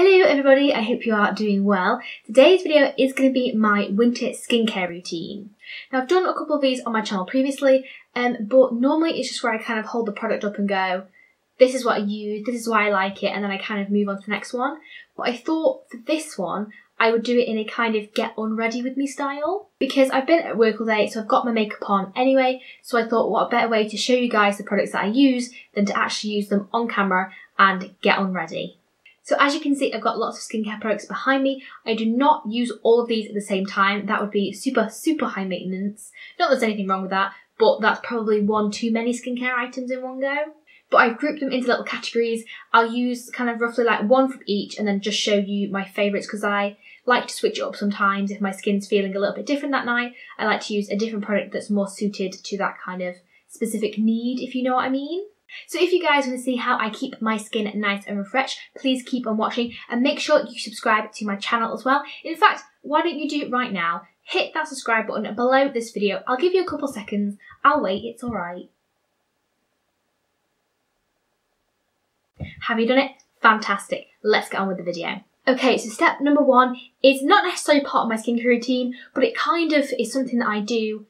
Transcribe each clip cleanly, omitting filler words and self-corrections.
Hello everybody, I hope you are doing well. Today's video is going to be my winter skincare routine. Now I've done a couple of these on my channel previously, but normally it's just where I kind of hold the product up and go, this is what I use, this is why I like it, and then I kind of move on to the next one. But I thought for this one, I would do it in a kind of get on ready with me style, because I've been at work all day, so I've got my makeup on anyway, so I thought what a better way to show you guys the products that I use than to actually use them on camera and get on ready. So as you can see, I've got lots of skincare products behind me. I do not use all of these at the same time. That would be super high maintenance. Not that there's anything wrong with that, but that's probably one too many skincare items in one go. But I've grouped them into little categories. I'll use kind of roughly like one from each and then just show you my favourites, because I like to switch it up sometimes if my skin's feeling a little bit different that night. I like to use a different product that's more suited to that kind of specific need, if you know what I mean. So if you guys want to see how I keep my skin nice and refreshed, please keep on watching and make sure you subscribe to my channel as well. In fact, why don't you do it right now? Hit that subscribe button below this video. I'll give you a couple seconds. I'll wait, it's alright. Have you done it? Fantastic. Let's get on with the video. Okay, so step number one is not necessarily part of my skincare routine, but it kind of is something that I do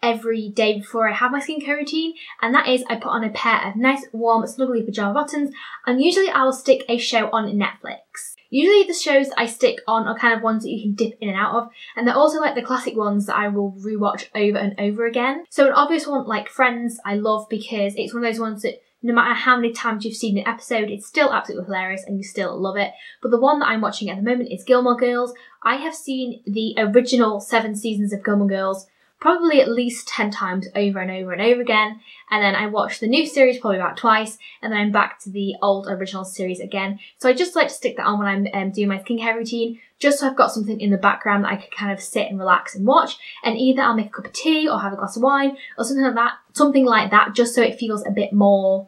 every day before I have my skincare routine, and that is I put on a pair of nice warm snuggly pyjama bottoms, and usually I will stick a show on Netflix. Usually the shows that I stick on are kind of ones that you can dip in and out of, and they're also like the classic ones that I will rewatch over and over again. So an obvious one like Friends I love, because it's one of those ones that no matter how many times you've seen an episode, it's still absolutely hilarious and you still love it. But the one that I'm watching at the moment is Gilmore Girls. I have seen the original 7 seasons of Gilmore Girls probably at least 10 times over and over and over again, and then I watched the new series probably about twice, and then I'm back to the old original series again. So I just like to stick that on when I'm doing my skincare routine, just so I've got something in the background that I can kind of sit and relax and watch, and either I'll make a cup of tea or have a glass of wine or something like that, just so it feels a bit more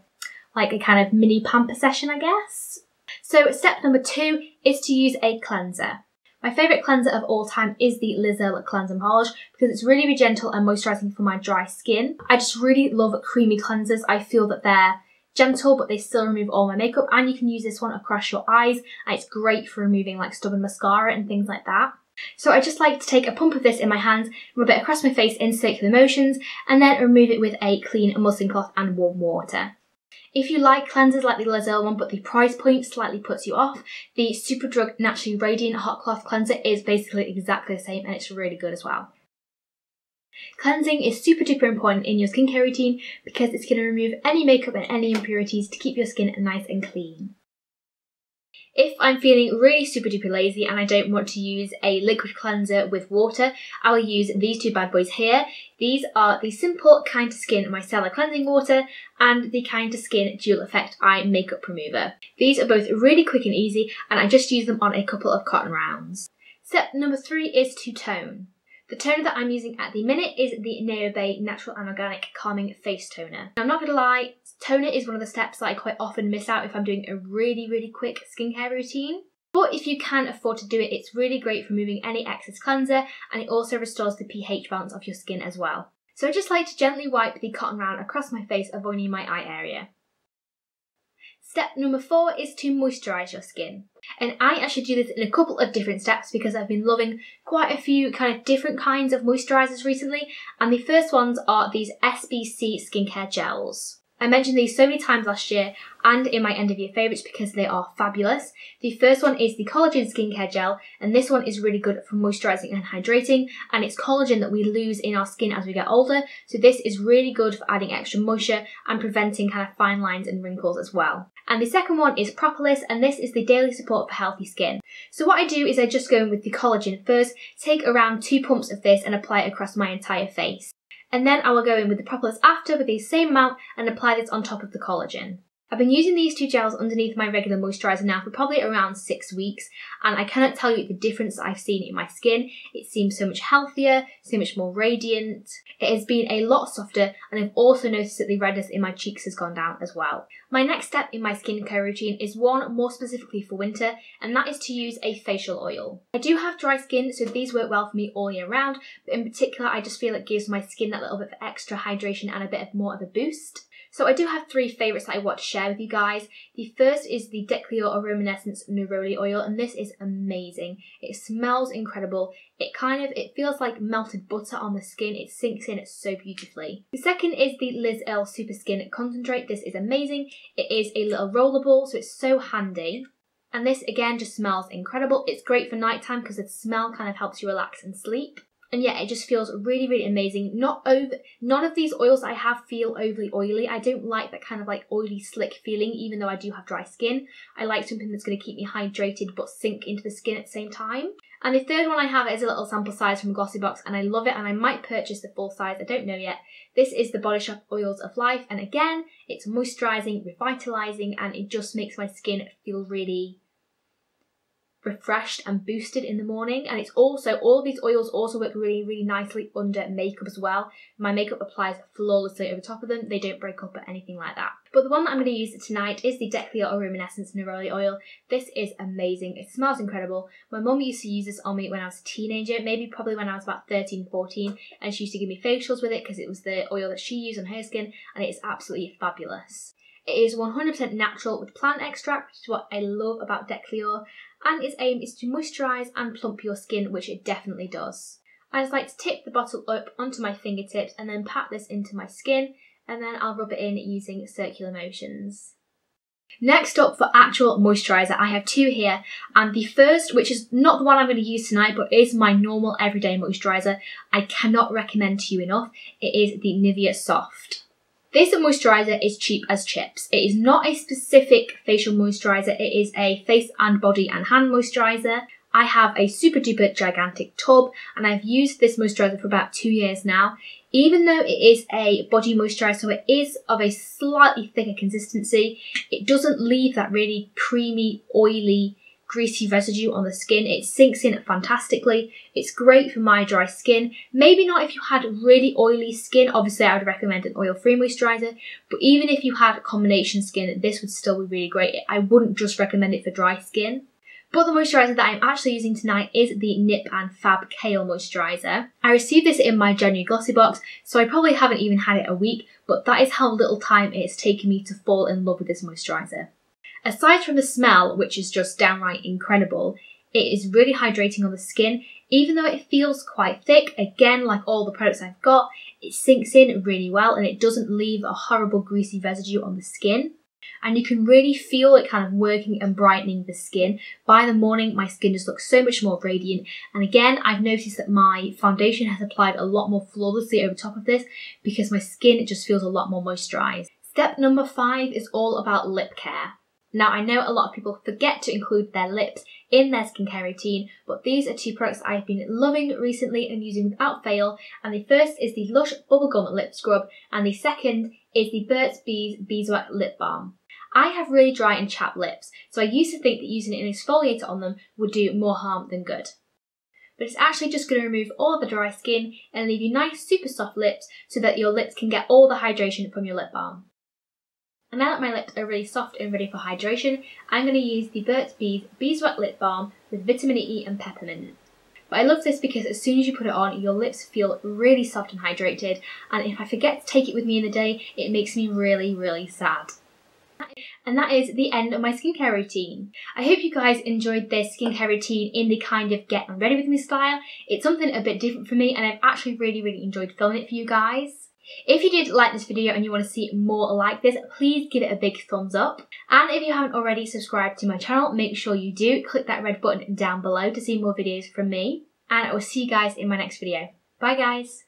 like a kind of mini pamper session, I guess. So step number 2 is to use a cleanser. My favourite cleanser of all time is the Earle Cleanse and Polish, because it's really gentle and moisturising for my dry skin. I just really love creamy cleansers. I feel that they're gentle but they still remove all my makeup, and you can use this one across your eyes, and it's great for removing like stubborn mascara and things like that. So I just like to take a pump of this in my hands, rub it across my face in circular motions, and then remove it with a clean muslin cloth and warm water. If you like cleansers like the Earle one but the price point slightly puts you off, the Superdrug Naturally Radiant Hot Cloth Cleanser is basically exactly the same, and it's really good as well. Cleansing is super duper important in your skincare routine because it's going to remove any makeup and any impurities to keep your skin nice and clean. If I'm feeling really super duper lazy and I don't want to use a liquid cleanser with water, I will use these two bad boys here. These are the Simple Kind to Skin Micellar Cleansing Water and the Kind to Skin Dual Effect Eye Makeup Remover. These are both really quick and easy, and I just use them on a couple of cotton rounds. Step number 3 is to tone. The toner that I'm using at the minute is the Naobay Natural and Organic Calming Face Toner. Now, I'm not going to lie, toner is one of the steps that I quite often miss out if I'm doing a really quick skincare routine. But if you can afford to do it, it's really great for removing any excess cleanser, and it also restores the pH balance of your skin as well. So I just like to gently wipe the cotton round across my face, avoiding my eye area. Step number 4 is to moisturise your skin. And I actually do this in a couple of different steps because I've been loving quite a few kind of different kinds of moisturisers recently, and the first ones are these SBC skincare gels. I mentioned these so many times last year and in my end of year favourites because they are fabulous. The first one is the Collagen skincare gel, and this one is really good for moisturising and hydrating, and it's collagen that we lose in our skin as we get older, so this is really good for adding extra moisture and preventing kind of fine lines and wrinkles as well. And the second one is Propolis, and this is the daily support for healthy skin. So what I do is I just go in with the collagen first, take around 2 pumps of this and apply it across my entire face. And then I will go in with the Propolis after with the same amount and apply this on top of the collagen. I've been using these two gels underneath my regular moisturiser now for probably around 6 weeks, and I cannot tell you the difference that I've seen in my skin. It seems so much healthier, so much more radiant. It has been a lot softer, and I've also noticed that the redness in my cheeks has gone down as well. My next step in my skincare routine is one more specifically for winter, and that is to use a facial oil. I do have dry skin, so these work well for me all year round, but in particular I just feel it gives my skin that little bit of extra hydration and a bit more of a boost. So I do have 3 favourites that I want to share with you guys. The first is the Decleor Aromessence Neroli oil, and this is amazing. It smells incredible. It feels like melted butter on the skin. It sinks in so beautifully. The second is the Earle Superskin concentrate. This is amazing. It is a little rollerball, so it's so handy. And this again just smells incredible. It's great for nighttime because the smell kind of helps you relax and sleep. And yeah, it just feels really, really amazing. None of these oils I have feel overly oily. I don't like that kind of like oily, slick feeling, even though I do have dry skin. I like something that's going to keep me hydrated but sink into the skin at the same time. And the third one I have is a little sample size from Glossybox, and I love it, and I might purchase the full size. I don't know yet. This is the Body Shop Oils of Life, and again, it's moisturising, revitalising, and it just makes my skin feel really refreshed and boosted in the morning. And it's also, all of these oils also work really, really nicely under makeup as well. My makeup applies flawlessly over top of them. They don't break up or anything like that. But the one that I'm going to use tonight is the Decleor Aromessence Neroli oil. This is amazing. It smells incredible. My mum used to use this on me when I was a teenager, probably when I was about 13, 14, and she used to give me facials with it because it was the oil that she used on her skin, and it is absolutely fabulous. It is 100% natural with plant extract, which is what I love about Decleor, and its aim is to moisturise and plump your skin, which it definitely does. I just like to tip the bottle up onto my fingertips and then pat this into my skin, and then I'll rub it in using circular motions. Next up for actual moisturiser, I have 2 here, and the first, which is not the one I'm going to use tonight, but is my normal everyday moisturiser, I cannot recommend to you enough. It is the Nivea Soft. This moisturiser is cheap as chips. It is not a specific facial moisturiser, it is a face and body and hand moisturiser. I have a super duper gigantic tub, and I've used this moisturiser for about 2 years now. Even though it is a body moisturiser, so it is of a slightly thicker consistency, it doesn't leave that really creamy, oily, greasy residue on the skin. It sinks in fantastically. It's great for my dry skin. Maybe not if you had really oily skin. Obviously I would recommend an oil-free moisturiser, but even if you had combination skin, this would still be really great. I wouldn't just recommend it for dry skin. But the moisturiser that I'm actually using tonight is the Nip and Fab Kale Moisturiser. I received this in my January glossy box, so I probably haven't even had it a week, but that is how little time it has taken me to fall in love with this moisturiser. Aside from the smell, which is just downright incredible, it is really hydrating on the skin. Even though it feels quite thick, again, like all the products I've got, it sinks in really well and it doesn't leave a horrible greasy residue on the skin. And you can really feel it kind of working and brightening the skin. By the morning, my skin just looks so much more radiant. And again, I've noticed that my foundation has applied a lot more flawlessly over top of this because my skin just feels a lot more moisturised. Step number 5 is all about lip care. Now, I know a lot of people forget to include their lips in their skincare routine, but these are 2 products I've been loving recently and using without fail. And the first is the Lush Bubblegum Lip Scrub, and the second is the Bert Beeswax Lip Balm. I have really dry and chapped lips, so I used to think that using an exfoliator on them would do more harm than good. But it's actually just going to remove all the dry skin and leave you nice, super soft lips so that your lips can get all the hydration from your lip balm. And now that my lips are really soft and ready for hydration, I'm going to use the Bert Beeswax Lip Balm with vitamin E and peppermint. But I love this because as soon as you put it on, your lips feel really soft and hydrated, and if I forget to take it with me in the day, it makes me really, really sad. And that is the end of my skincare routine. I hope you guys enjoyed this skincare routine in the kind of get ready with me style. It's something a bit different for me, and I've actually really, really enjoyed filming it for you guys. If you did like this video and you want to see more like this, please give it a big thumbs up. And if you haven't already subscribed to my channel, make sure you do. Click that red button down below to see more videos from me. And I will see you guys in my next video. Bye guys!